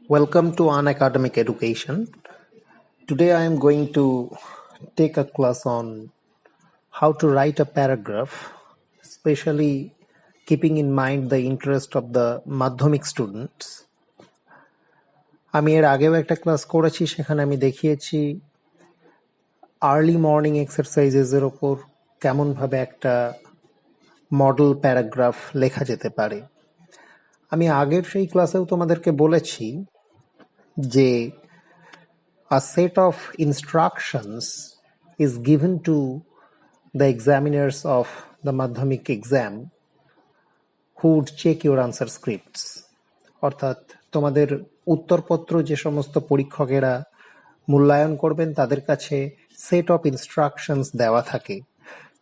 Welcome to Unacademic Education. Today I am going to take a class on how to write a paragraph, especially keeping in mind the interest of the মাধ্যমিক students. আমি এর আগেও একটা class করেছি, সেখানে আমি দেখিয়েছি early morning এক্সারসাইজেসের ওপর কেমনভাবে একটা মডেল প্যারাগ্রাফ লেখা যেতে পারে। আমি আগের সেই ক্লাসেও তোমাদেরকে বলেছি যে a set of instructions is given to the examiners of the Madhyamik exam who would check your answer scripts. অর্থাৎ তোমাদের উত্তরপত্র যে সমস্ত পরীক্ষকেরা মূল্যায়ন করবেন তাদের কাছে সেট অফ ইনস্ট্রাকশনস দেওয়া থাকে।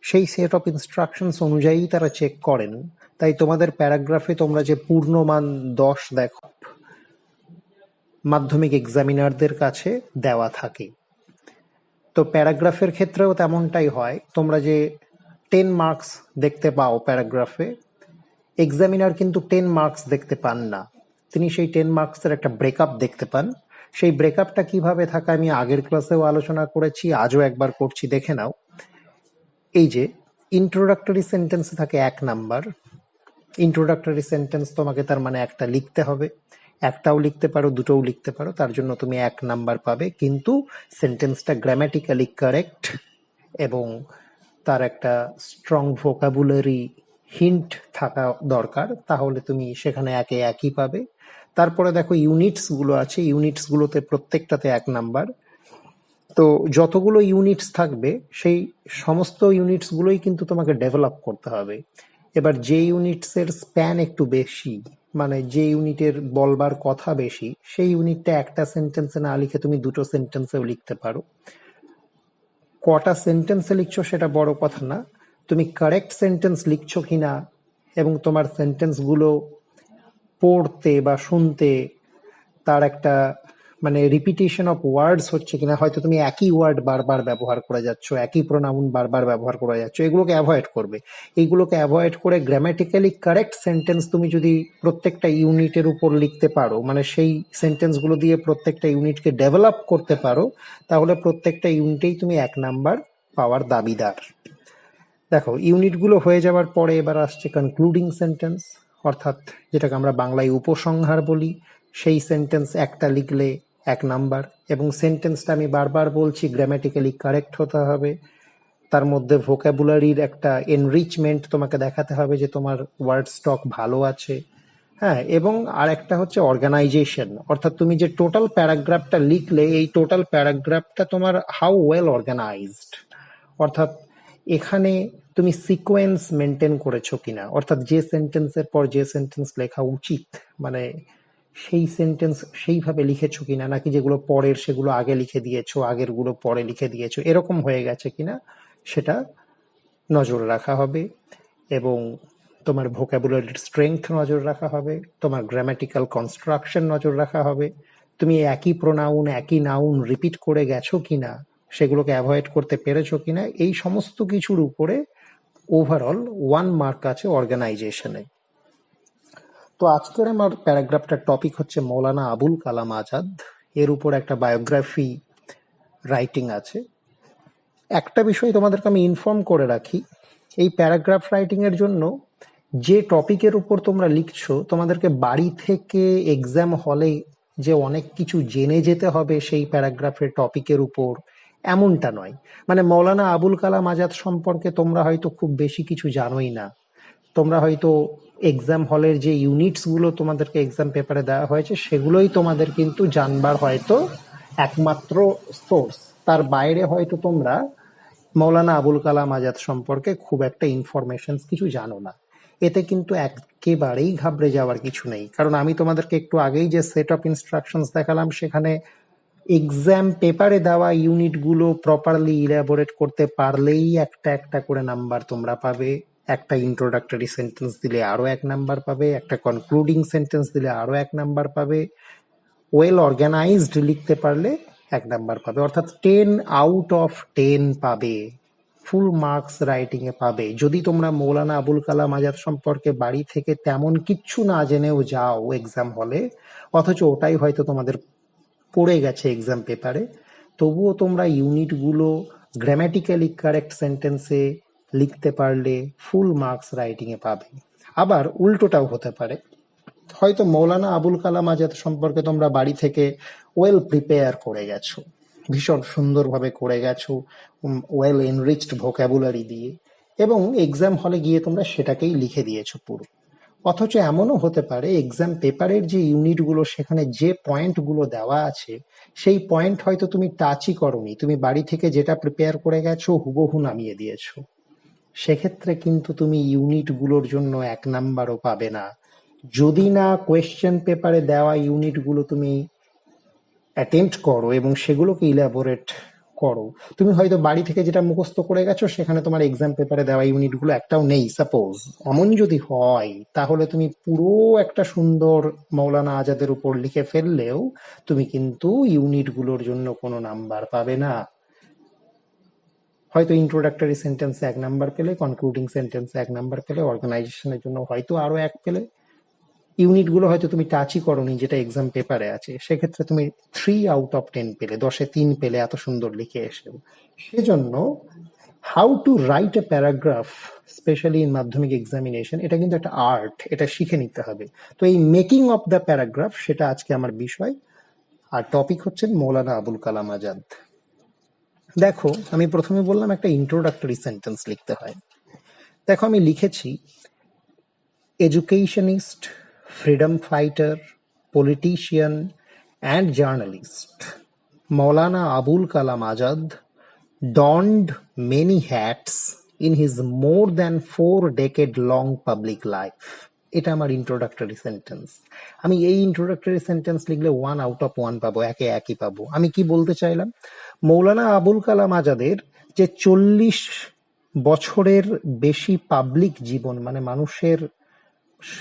সেই সেট অফ ইনস্ট্রাকশনস অনুযায়ী তারা চেক করেন। তাই তোমাদের প্যারাগ্রাফে তোমরা যে পূর্ণমান 10 দেখো মাধ্যমিক এক্সামিনারদের কাছে দেওয়া থাকে। তো প্যারাগ্রাফের ক্ষেত্রেও তেমনটাই হয়। তোমরা যে 10 মার্কস দেখতে পাও প্যারাগ্রাফে, এক্সামিনার কিন্তু 10 মার্কস দেখতে পান না, তিনি সেই 10 মার্কসের একটা ব্রেকআপ দেখতে পান। সেই ব্রেকআপটা কিভাবে থাকে আমি আগের ক্লাসেও আলোচনা করেছি, আজও একবার করছি, দেখে নাও। এই যে ইন্ট্রোডাক্টরি সেন্টেন্সে থাকে 1 নাম্বার। ইন্ট্রোডাক্টরি সেন্টেন্স তোমাকে তার মানে একটা লিখতে হবে, একটাও লিখতে পারো, দুটোও লিখতে পারো, তার জন্য তুমি 1 নাম্বার পাবে। কিন্তু সেন্টেন্সটা গ্রামাটিক্যালি কারেক্ট এবং তার একটা স্ট্রং ভোকাবুলারি হিন্ট থাকা দরকার, তাহলে তুমি সেখানে একে একই পাবে। তারপরে দেখো ইউনিটস গুলো আছে, ইউনিটস গুলোতে প্রত্যেকটাতে 1 নাম্বার। তো যতগুলো ইউনিটস থাকবে সেই সমস্ত ইউনিটস গুলোই কিন্তু তোমাকে ডেভেলপ করতে হবে। এবার যে ইউনিটস এর স্প্যান একটু বেশি, মানে যে ইউনিটের বলবার কথা বেশি, সেই ইউনিটটা একটা সেন্টেন্সে না লিখে তুমি দুটো সেন্টেন্সেও লিখতে পারো। কটা সেন্টেন্সে লিখছো সেটা বড় কথা না, তুমি কারেক্ট সেন্টেন্স লিখছো কিনা এবং তোমার সেন্টেন্সগুলো পড়তে বা শুনতে তার একটা মানে রিপিটেশন অফ ওয়ার্ডস হচ্ছে কিনা। হয়তো তুমি একই ওয়ার্ড বারবার ব্যবহার করে যাচ্ছ, একই প্রোনাউন বারবার ব্যবহার করে যাচ্ছ, এগুলোকে অ্যাভয়েড করবে। এইগুলোকে অ্যাভয়েড করে গ্রামাটিক্যালি কারেক্ট সেন্টেন্স তুমি যদি প্রত্যেকটা ইউনিটের উপর লিখতে পারো, মানে সেই সেন্টেন্সগুলো দিয়ে প্রত্যেকটা ইউনিটকে ডেভেলপ করতে পারো, তাহলে প্রত্যেকটা ইউনিটেই তুমি 1 নাম্বার পাওয়ার দাবিদার। দেখো ইউনিটগুলো হয়ে যাওয়ার পরে এবার আসছে কনক্লুডিং সেন্টেন্স, অর্থাৎ যেটাকে আমরা বাংলায় উপসংহার বলি। সেই সেন্টেন্স একটা লিখলে 1 নাম্বার, এবং সেন্টেন্সটা আমি বারবার বলছি গ্রামাটিক্যালি কারেক্ট হতে হবে। তার মধ্যে ভোকাবুলারির একটা এনরিচমেন্ট তোমাকে দেখাতে হবে যে তোমার ওয়ার্ড স্টক ভালো আছে। হ্যাঁ, এবং আর একটা হচ্ছে অর্গানাইজেশন, অর্থাৎ তুমি যে টোটাল প্যারাগ্রাফটা লিখলে এই টোটাল প্যারাগ্রাফটা তোমার হাউ ওয়েল অর্গানাইজড, অর্থাৎ এখানে তুমি সিকোয়েন্স মেনটেন করেছো কিনা, অর্থাৎ যে সেন্টেন্সের পর যে সেন্টেন্স লেখা উচিত মানে সেই সেন্টেন্স সেইভাবে লিখেছো কিনা, নাকি যেগুলো পরের সেগুলো আগে লিখে দিয়েছো, আগের গুলো পরে লিখে দিয়েছো, এরকম হয়ে গেছে কিনা সেটা নজর রাখা হবে। এবং তোমার ভোকাবুলারির স্ট্রেংথ নজর রাখা হবে, তোমার গ্রামাটিক্যাল কনস্ট্রাকশন নজর রাখা হবে, তুমি একই প্রোনাউন একই নাউন রিপিট করে গেছো কিনা, সেগুলোকে অ্যাভয়েড করতে পেরেছো কিনা, এই সমস্ত কিছুর উপরে ওভারঅল 1 মার্ক আছে অর্গানাইজেশনে। তো আজকের আমার প্যারাগ্রাফটার টপিক হচ্ছে মৌলানা আবুল কালাম আজাদ। এর উপর একটা বায়োগ্রাফি রাইটিং আছে। একটা বিষয় তোমাদেরকে আমি ইনফর্ম করে রাখি, এই প্যারাগ্রাফ রাইটিং এর জন্য যে টপিকের উপর তোমরা লিখছো, তোমাদেরকে বাড়ি থেকে এক্সাম হলে যে অনেক কিছু জেনে যেতে হবে সেই প্যারাগ্রাফের টপিকের উপর, এমনটা নয়। মানে মৌলানা আবুল কালাম আজাদ সম্পর্কে তোমরা হয়তো খুব বেশি কিছু জানোই না, তোমরা হয়তো এক্সাম হলের যে ইউনিটস গুলো তোমাদেরকে এক্সাম পেপারে দেওয়া হয়েছে সেগুলোই তোমাদের কিন্তু জানবার হয়তো একমাত্র সোর্স। তার বাইরে হয়তো তোমরা মৌলানা আবুল কালাম আজাদ সম্পর্কে খুব একটা ইনফরমেশন কিছু জানো না। এতে কিন্তু একেবারেই ঘাবড়ে যাওয়ার কিছু নেই, কারণ আমি তোমাদেরকে একটু আগেই যে সেট অফ ইনস্ট্রাকশনস দেখালাম সেখানে এক্সাম পেপারে দেওয়া ইউনিটগুলো প্রপারলি ইলাবোরেট করতে পারলেই একটা একটা করে নাম্বার তোমরা পাবে। একটা ইন্ট্রোডাক্টরি সেন্টেন্স দিলে আরো 1 নাম্বার পাবে, একটা কনক্লুডিং সেন্টেন্স দিলে আরো 1 নাম্বার পাবে, ওয়েল অর্গানাইজড লিখতে পারলে 1 নাম্বার পাবে, অর্থাৎ 10 আউট অফ 10 পাবে। ফুল মার্কস রাইটিং এ পাবে। যদি তোমরা মৌলানা আবুল কালাম আজাদ সম্পর্কে বাড়ি থেকে তেমন কিচ্ছু না জেনেও যাও এক্সাম হলে, অথচ ওটাই হয়তো তোমাদের পড়ে গেছে এক্সাম পেপারে, তবুও তোমরা ইউনিটগুলো গ্রামাটিক্যালি কারেক্ট সেন্টেন্সে লিখতে পারলে ফুল মার্কস রাইটিং এ পাবে। আবার উল্টোটাও হতে পারে, হয়তো মৌলানা আবুল কালাম আজাদ সম্পর্কে তোমরা বাড়ি থেকে ওয়েল প্রিপেয়ার করে গেছো, ভীষণ সুন্দরভাবে করে গেছো, ওয়েল এনরিচড ভোকাবুলারি দিয়ে, এবং এক্সাম হলে গিয়ে তোমরা সেটাকেই লিখে দিয়েছো পুরো। অথচ এমনও হতে পারে এক্সাম পেপারের যে ইউনিটগুলো, সেখানে যে পয়েন্টগুলো দেওয়া আছে সেই পয়েন্ট হয়তো তুমি টাচই করোনি, তুমি বাড়ি থেকে যেটা প্রিপেয়ার করে গেছো হুবহু নামিয়ে দিয়েছো। সেক্ষেত্রে কিন্তু তুমি ইউনিটগুলোর জন্য 1 নাম্বারও পাবে না, যদি না কোয়েশ্চেন পেপারে দেওয়া ইউনিটগুলো তুমি অ্যাটেম্প্ট করো এবং সেগুলোকে ইলাবোরেট করো। তুমি হয়তো বাড়ি থেকে যেটা মুখস্থ করে গেছো সেখানে তোমার এক্সাম পেপারে দেওয়া ইউনিটগুলো একটাও নেই সাপোজ, এমন যদি হয় তাহলে তুমি পুরো একটা সুন্দর মৌলানা আজাদের উপর লিখে ফেললেও তুমি কিন্তু ইউনিটগুলোর জন্য কোনো নাম্বার পাবে না। হয়তো ইন্ট্রোডাক্টরি সেন্টেন্সে 1 নাম্বার পেলে, কনক্লুডিং সেন্টেন্সে 1 নাম্বার পেলে, অর্গানাইজেশনের জন্য হয়তো আরো 1 পেলে। ইউনিটগুলো হয়তো তুমি টাচই করোনি যেটা এক্সাম পেপারে আছে, সেক্ষেত্রে তুমি 3 আউট অফ 10 পেলে, 10-এ 3 পেলে, এত সুন্দর লিখে এসেও। সেজন্য how to write a paragraph specially in মাধ্যমিক এক্সামিনেশন, এটা কিন্তু একটা আর্ট, এটা শিখে নিতে হবে। তো এই মেকিং অফ দ্য প্যারাগ্রাফ, সেটা আজকে আমার বিষয়, আর টপিক হচ্ছে মৌলানা আবুল কালাম আজাদ। দেখো, আমি প্রথমে বললাম একটা ইন্ট্রোডাক্টরি সেন্টেন্স লিখতে হয়। দেখো, আমি লিখেছি educationist, freedom fighter, politician, and journalist. Maulana Abul Kalam Azad donned many hats in his more than 4-decade-long public life. এটা আমার ইন্ট্রোডাক্টরি সেন্টেন্স। আমি এই ইন্ট্রোডাক্টরি সেন্টেন্স লিখলে 1 আউট অফ 1 পাবো, একে একই পাবো। আমি কি বলতে চাইলাম, মৌলানা আবুল কালাম আজাদের যে 40 বছরের বেশি পাবলিক জীবন, মানে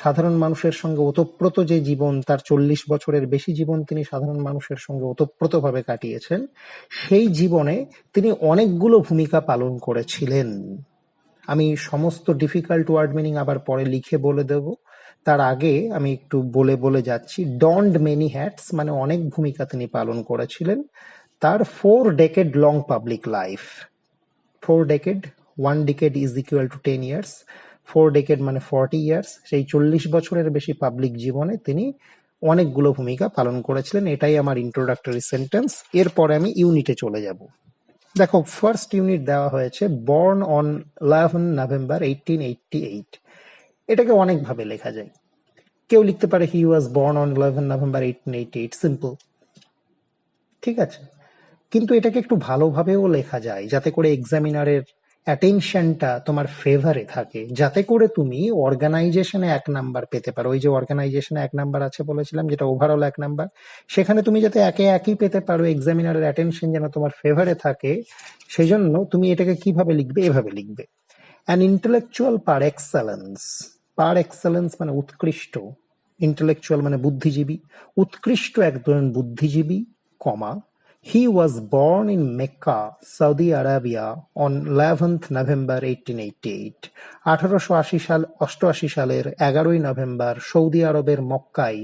সাধারণ মানুষের সঙ্গে ওতপ্রোত যে জীবন, তার 40 বছরের বেশি জীবন তিনি সাধারণ মানুষের সঙ্গে ওতপ্রোতভাবে কাটিয়েছেন, সেই জীবনে তিনি অনেকগুলো ভূমিকা পালন করেছিলেন। আমি সমস্ত ডিফিকাল্ট ওয়ার্ড মিনিং আবার পরে লিখে বলে দেব, তার আগে আমি একটু বলে বলে যাচ্ছি। ডন্ড মেনি হ্যাটস মানে অনেক ভূমিকা তিনি পালন করেছিলেন। তার 4 decade long public life, 4 decade, 1 decade is equal to 10 years, 4 decade মানে 40 ইয়ার্স, সেই 40 বছরের বেশি পাবলিক জীবনে তিনি অনেকগুলো ভূমিকা পালন করেছিলেন। এটাই আমার ইন্ট্রোডাক্টরি সেন্টেন্স। এরপরে আমি ইউনিটে চলে যাব। দেখো, ফার্স্ট ইউনিট দেওয়া হয়েছে বর্ন অন 11 নভেম্বর 1888। এটাকে অনেকভাবে লেখা যায়। কেউ লিখতে পারে he was born on 11 November 1888, simple, ঠিক আছে। কিন্তু এটাকে একটু ভালোভাবেও লেখা যায়, যাতে করে এক্সামিনারের অ্যাটেনশনটা তোমার ফেভারে থাকে, যাতে করে তুমি অর্গানাইজেশনে 1 নাম্বার পেতে পারো। ওই যে অর্গানাইজেশনে 1 নাম্বার আছে বলেছিলাম, যেটা ওভারঅল 1 নাম্বার, সেখানে তুমি যাতে একে একই পেতে পারো, এক্সামিনারের অ্যাটেনশন যেন তোমার ফেভারে থাকে, সেই জন্য তুমি এটাকে কিভাবে লিখবে, এভাবে লিখবে। An intellectual per excellence, per excellence মানে উৎকৃষ্ট, ইন্টেলেকচুয়াল মানে বুদ্ধিজীবী, উৎকৃষ্ট একজন বুদ্ধিজীবী, কমা, he was born in Mecca, Saudi Arabia on 11th November 1888. 1888 সালের 11ই নভেম্বর সৌদি আরবের মক্কায়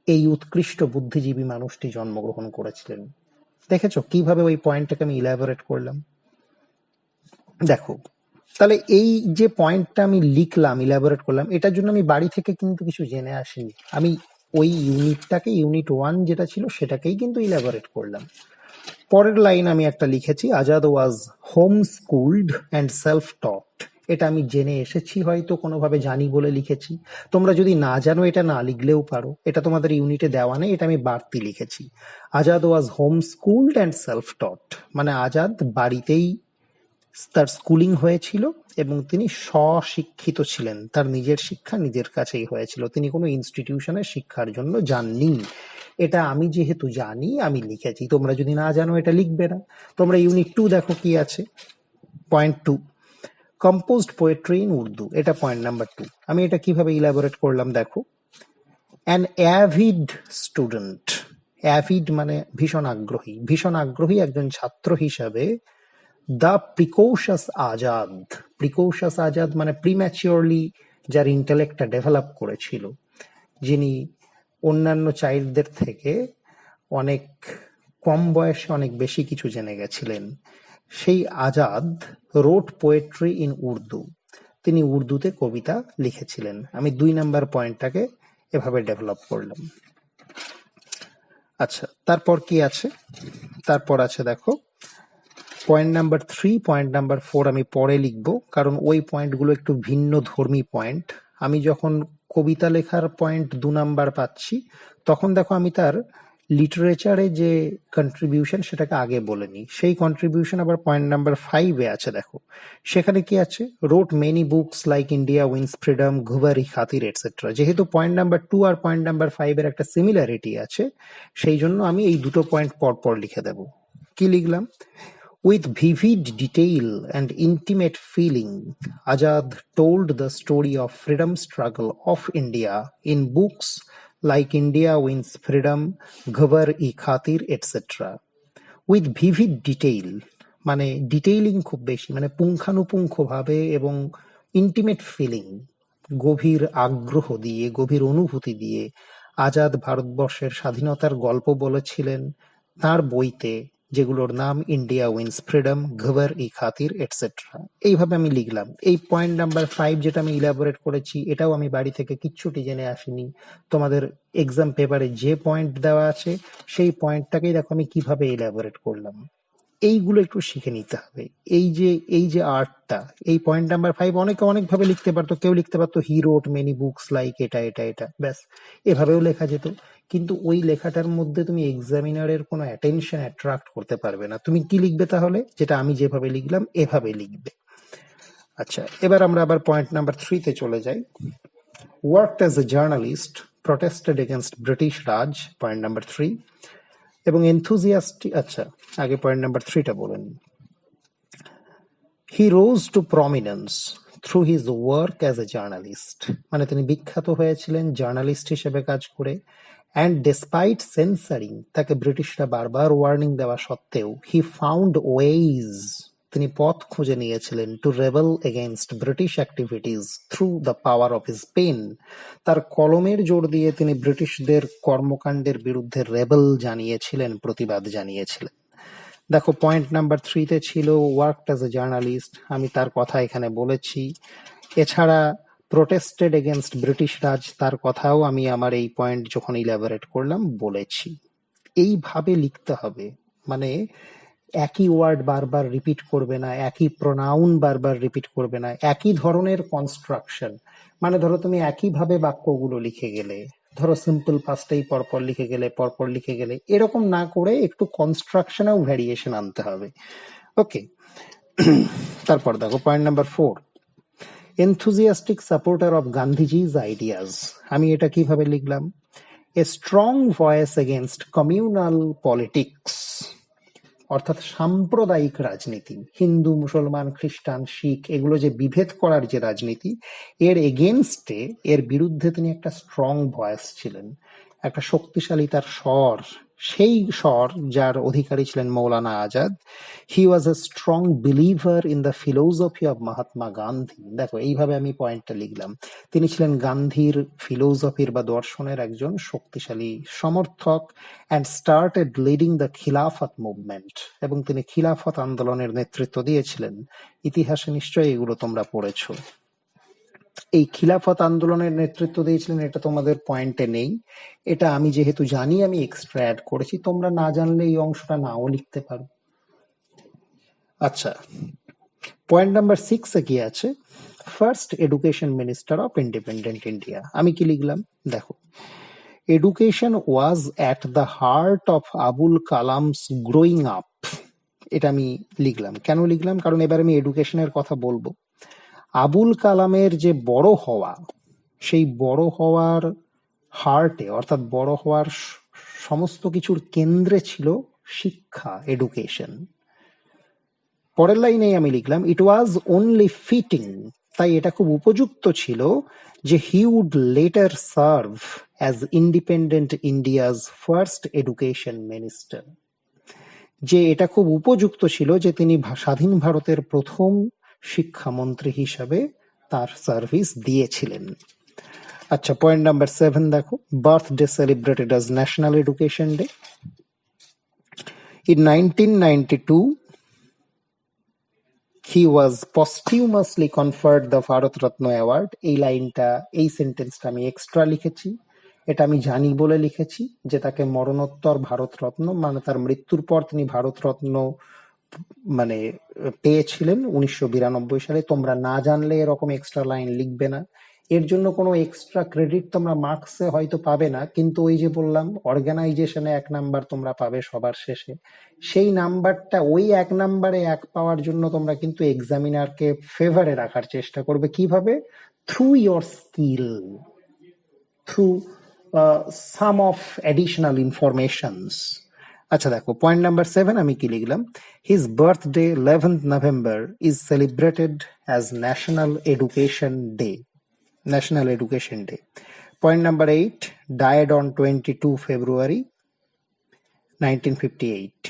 এই উৎকৃষ্ট বুদ্ধিজীবী মানুষটি জন্মগ্রহণ করেছিলেন। দেখেছো কিভাবে ওই পয়েন্টটাকে আমি ইলাবোরেট করলাম? দেখো, তাহলে এই যে পয়েন্টটা আমি লিখলাম, ইলাবোরেট করলাম, এটার জন্য আমি বাড়ি থেকে কিন্তু কিছু জেনে আসিনি। আমি ওই ইউনিটটাকে, ইউনিট 1 যেটা ছিল সেটাকেই কিন্তু ইলাবোরেট করলাম। পরের লাইন আমি একটা লিখেছি, Azad was home schooled and self টট। এটা আমি জেনে এসেছি, হয়তো কোনোভাবে জানি বলে লিখেছি। তোমরা যদি না জানো এটা না লিখলেও পারো, এটা তোমাদের ইউনিটে দেওয়া নেই, এটা আমি বাড়তি লিখেছি। Azad was home schooled and self টট মানে আজাদ বাড়িতেই তার স্কুলিং হয়েছিল এবং তিনি স্বশিক্ষিত ছিলেন, তার নিজের শিক্ষা নিজের কাছেই হয়েছিল, তিনি কোনো ইনস্টিটিউশনের শিক্ষার জন্য যাননি। এটা আমি যেহেতু জানি আমি লিখেছি, তোমরা যদি না জানো এটা লিখবে না। তোমরা ইউনিট 2 দেখো কি আছে, point 2, composed poetry in Urdu, এটা পয়েন্ট নাম্বার 2। আমি এটা কিভাবে ইলাবোরেট করলাম দেখো, অ্যান অ্যাভিড স্টুডেন্ট, অ্যাভিড মানে ভীষণ আগ্রহী, ভীষণ আগ্রহী একজন ছাত্র হিসাবে দ্য প্রিকোশাস আজাদ। প্রিকোশাস আজাদ মানে প্রিম্যাচিওরলি যার ইন্টেলেক্টটা ডেভেলপ করেছিল, যিনি অন্যান্য চাইল্ডদের থেকে অনেক কম বয়সে অনেক বেশি কিছু জেনে গেছিলেন, সেই আজাদ রোট পোয়েট্রি ইন উর্দু। তিনি উর্দুতে কবিতা লিখেছিলেন। আমি 2 নাম্বার পয়েন্টটাকে এভাবে ডেভেলপ করলাম। আচ্ছা, তারপর কি আছে? তারপর আছে দেখো পয়েন্ট নাম্বার 3, পয়েন্ট নাম্বার 4 আমি পরে লিখব, কারণ ওই পয়েন্টগুলো একটু ভিন্ন ধর্মী পয়েন্ট। আমি যখন কবিতা লেখার পয়েন্ট 2 নাম্বার পাচ্ছি, তখন দেখো আমি তার লিটারেচারে যে কন্ট্রিবিউশন সেটাকে আগে বলে নিই। সেই কন্ট্রিবিউশন আবার পয়েন্ট নাম্বার 5-এ আছে। দেখো সেখানে কি আছে, wrote many books like India wins freedom, Ghubari Khatir etcetera. যেহেতু পয়েন্ট নাম্বার 2 আর পয়েন্ট নাম্বার 5-এর একটা সিমিলারিটি আছে, সেই জন্য আমি এই দুটো পয়েন্ট পর লিখে দেব। কি লিখলাম? With vivid detail and intimate feeling, Azad told the story of freedom struggle of India in books like India Wins Freedom, Ghabar-i-Khatir, etc. With vivid detail মানে ডিটেইলিং খুব বেশি, মানে পুঙ্খানুপুঙ্খভাবে, এবং ইন্টিমেট ফিলিং গভীর আগ্রহ দিয়ে, গভীর অনুভূতি দিয়ে আজাদ ভারতবর্ষের স্বাধীনতার গল্প বলেছিলেন তার বইতে, যেগুলোর নাম ইন্ডিয়া উইন্স ফ্রিডম, ঘবর-ই-খাতির এটসেট্রা। এইভাবে আমি লিখলাম। এই পয়েন্ট নাম্বার 5 যেটা আমি ইলাবোরেট করেছি, এটাও আমি বাড়ি থেকে কিচ্ছুটি জেনে আসিনি। তোমাদের এক্সাম পেপারে যে পয়েন্ট দেওয়া আছে সেই পয়েন্টটাকেই দেখো আমি কিভাবে ইলাবোরেট করলাম। এইগুলো একটু শিখে নিতে হবে। এই যে আর্টটা, এই পয়েন্ট নাম্বার 5 অনেকে অনেকভাবে লিখতে পারতো। কেউ লিখতে পারতো হি রোট মেনি বুকস লাইক এটা, ব্যাস এভাবেও লেখা যেত। কিন্তু ওই লেখাটার মধ্যে তুমি এক্সামিনারের কোনো অ্যাটেনশন অ্যাট্রাক্ট করতে পারবে না। তুমি কি লিখবে তাহলে? যেটা আমি যেভাবে লিখলাম এভাবে লিখবে। আচ্ছা, এবার আমরা আবার পয়েন্ট নাম্বার 3-তে চলে যাই। Worked as a journalist, protested against British Raj, point number 3, এবং এনথুজিয়াস্টিক। আচ্ছা, আগে পয়েন্ট নাম্বার 3টা বলেন। He rose to prominence through his work as a journalist, মানে তিনি বিখ্যাত হয়েছিলেন জার্নালিস্ট হিসেবে কাজ করে। অ্যান্ড ডেসপাইট সেন্সারিং, তাকে ব্রিটিশরা বারবার ওয়ার্নিং দেওয়া সত্ত্বেও, হি ফাউন্ড ওয়েজ, তিনি পথ খুঁজে নিয়েছিলেন, to rebel against British activities through the power of his pen, তার কলমের জোর দিয়ে তিনি ব্রিটিশদের কর্মকাণ্ডের বিরুদ্ধে রেবেল জানিয়েছিলেন, প্রতিবাদ জানিয়েছিলেন। দেখো পয়েন্ট নাম্বার 3-তে ছিল ওয়ার্কড অ্যাজ এ জার্নালিস্ট, আমি তার কথা এখানে বলেছি। এছাড়া প্রোটেস্টেড এগেনস্ট ব্রিটিশ রাজ, তার কথাও আমি আমার এই পয়েন্ট যখন ইলাবোরেট করলাম বলেছি। এইভাবে লিখতে হবে, মানে একই ওয়ার্ড বারবার রিপিট করবে না, একই প্রোনাউন বারবার রিপিট করবে না, একই ধরনের কনস্ট্রাকশন। মানে ধরো তুমি একইভাবে বাক্যগুলো লিখে গেলে, ধরো সিম্পল পাস্টেই পরপর লিখে গেলে, এরকম না করে একটু কনস্ট্রাকশনেও ভ্যারিয়েশন আনতে হবে। ওকে, তারপর দেখো point number 4, enthusiastic supporter of Gandhiji's ideas. আমি এটা কিভাবে লিখলাম? A strong voice against communal politics, অর্থাৎ সাম্প্রদায়িক রাজনীতি, হিন্দু, মুসলমান, খ্রিস্টান, শিখ, এগুলো যে বিভেদ করার যে রাজনীতি, এর এগেনস্টে, এর বিরুদ্ধে তিনি একটা স্ট্রং ভয়েস ছিলেন, একটা শক্তিশালী তার স্বর, সেই স্বর যার অধিকারী ছিলেন Maulana Azad. He was a strong believer in the philosophy of Mahatma Gandhi. দেখো এইভাবে আমি পয়েন্টটা লিখলাম, তিনি ছিলেন গান্ধীর ফিলোসফির বা দর্শনের একজন শক্তিশালী সমর্থক, and started leading the খিলাফত মুভমেন্ট, এবং তিনি খিলাফত আন্দোলনের নেতৃত্ব দিয়েছিলেন। ইতিহাসে নিশ্চয়ই এগুলো তোমরা পড়েছো। এই খিলাফত আন্দোলনের নেতৃত্ব দিয়েছিলেন, এটা তোমাদের পয়েন্টে নেই, এটা আমি যেহেতু জানি আমি এক্সট্রা অ্যাড করেছি, তোমরা না জানলে এই অংশটা নাও লিখতে পারো। আচ্ছা, পয়েন্ট নাম্বার 6-এ কি আছে? First education minister of independent India. আমি কি লিখলাম? দেখো, education was at the heart of Abul Kalam's growing up. এটা আমি লিখলাম। কেন লিখলাম? কারণ এবার আমি এডুকেশনের কথা বলবো। আবুল কালামের যে বড় হওয়া, সেই বড় হওয়ার হার্টে, অর্থাৎ বড় হওয়ার সমস্ত কিছুর কেন্দ্রে ছিল শিক্ষা, এডুকেশন। পরের লাইনেই আমি লিখলাম, ইট ওয়াজ অনলি ফিটিং, তাই এটা খুব উপযুক্ত ছিল যে he would later serve as independent India's first education minister, যে এটা খুব উপযুক্ত ছিল যে তিনি স্বাধীন ভারতের প্রথম শিক্ষামন্ত্রী হিসাবে তার সার্ভিস দিয়েছিলেন। আচ্ছা, পয়েন্ট নাম্বার 7 দেখো, birthday celebrated as national education day. In 1992, he was posthumously conferred the Bharat Ratna Award. এই লাইনটা, এই সেন্টেন্সটা আমি এক্সট্রা লিখেছি, এটা আমি জানি বলে লিখেছি যে তাকে মরণোত্তর ভারত রত্ন, মানে তার মৃত্যুর পর তিনি ভারত রত্ন মানে পেয়েছিলেন 1992 সালে। তোমরা না জানলে এরকম এক্সট্রা লাইন লিখবে না, এর জন্য কোনো এক্সট্রা ক্রেডিট তোমরা মার্কসে হয়তো পাবে না, কিন্তু ওই যে বললাম অর্গানাইজেশনে 1 নাম্বার তোমরা পাবে সবার শেষে, সেই নাম্বারটা ওই 1 নাম্বারে 1 পাওয়ার জন্য তোমরা কিন্তু এক্সামিনারকে ফেভারে রাখার চেষ্টা করবে। কিভাবে? Through your skill, through some of additional informations. আচ্ছা দেখো, পয়েন্ট নাম্বার 7 আমি কি লিখলাম, his birthday 11th November is celebrated as national education day. National education day. Point number 8, died on 22 February 1958।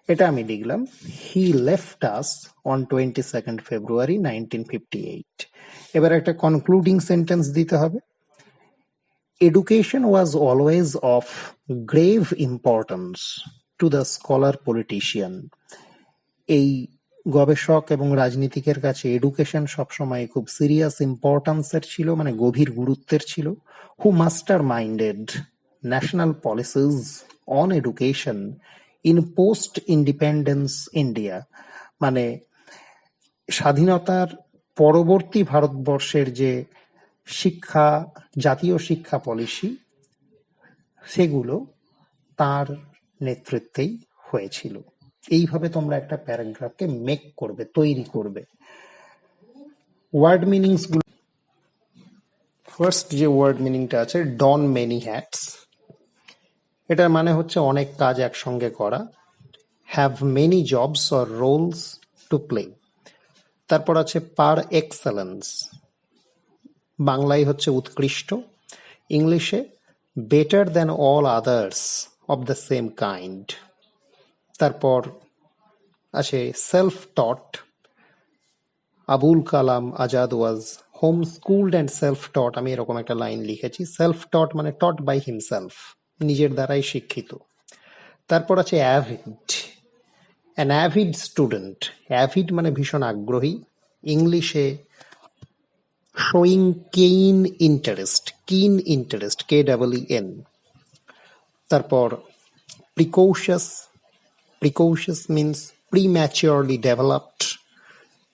এটা আমি লিখলাম, he left us on 22nd February 1958। এবার একটা কনক্লুডিং সেন্টেন্স দিতে হবে। Education was always of grave importance to the scholar politician. এই গবেষক এবং রাজনীতিকের কাছে এডুকেশন সবসময় খুব সিরিয়াস ইম্পর্টেন্সের ছিল, মানে গভীর গুরুত্বের ছিল। Who master minded national policies on education in post independence India, মানে স্বাধীনতার পরবর্তী ভারতবর্ষের যে শিক্ষা, জাতীয় শিক্ষা পলিসি, সেগুলো তার নেতৃত্বেই হয়েছিল। এইভাবে তোমরা একটা প্যারাগ্রাফকে মেক করবে, তৈরি করবে। ওয়ার্ড মিনিংস গুলো, ফার্স্ট যে ওয়ার্ড মিনিংটা আছে, ডন মেনি হ্যাটস, এটার মানে হচ্ছে অনেক কাজ একসঙ্গে করা। Have many jobs or roles to play. তারপর আছে পার এক্সেলেন্স, বাংলায় হচ্ছে উৎকৃষ্ট, ইংলিশে better than all others of the same kind. তারপর আছে self taught, Abul Kalam Azad was home schooled and self taught. আমি এরকম একটা লাইন লিখেছি, সেলফ টট মানে টট বাই হিমসেলফ, নিজের দ্বারাই শিক্ষিত। তারপর আছে avid, an avid student. Avid মানে ভীষণ আগ্রহী, ইংলিশে শোয়িং কেইন ইন্টারেস্ট, কিন ইন্টারেস্ট, KEEN। তারপর প্রিকশিয়াস, প্রিকশিয়াস মিনস প্রিম্যাচিওরলি ডেভেলপড,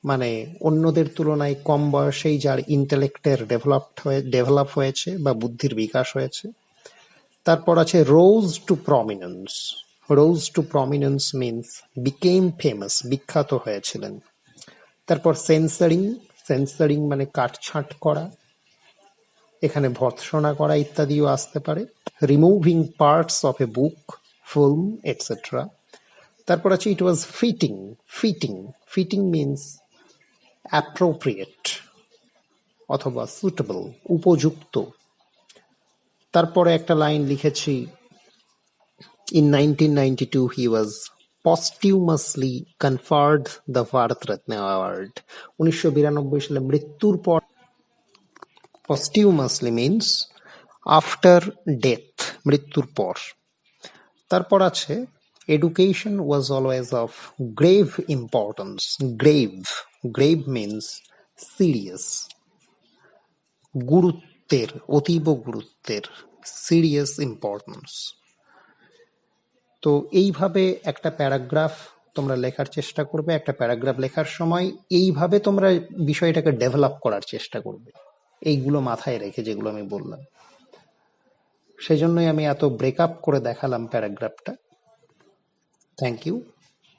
মানে অন্যদের তুলনায় কম বয়সেই যার ইন্টেলেক্টের ডেভেলপ হয়েছে বা বুদ্ধির বিকাশ হয়েছে। তারপর আছে রোজ to prominence, rose to prominence means became famous, বিখ্যাত হয়েছিলেন। তারপর সেন্সারিং, সেন্সারিং মানে কাটছাঁট করা, এখানে ভর্ৎসনা করা ইত্যাদিও আসতে পারে। Removing parts of a book, film, etcetera. তারপর আছে it was fitting, fitting, fitting means appropriate অথবা সুটেবল, উপযুক্ত। তারপরে একটা লাইন লিখেছি, in 1992 he was posthumously conferred the Bharat Ratna Award। 1992 সালে মৃত্যুর পর, posthumously means after death, মৃত্যুর পর। তারপর আছে education was always of grave importance, grave, grave means serious, গুরুত্বের, অতীব গুরুত্বের, সিরিয়াস ইম্পর্টেন্স। তো এইভাবে একটা প্যারাগ্রাফ তোমরা লেখার চেষ্টা করবে। একটা প্যারাগ্রাফ লেখার সময় এইভাবে তোমরা বিষয়টাকে ডেভেলপ করার চেষ্টা করবে, এইগুলো মাথায় রেখে যেগুলো আমি বললাম। সেজন্যই আমি এত ব্রেকআপ করে দেখালাম প্যারাগ্রাফটা। Thank you.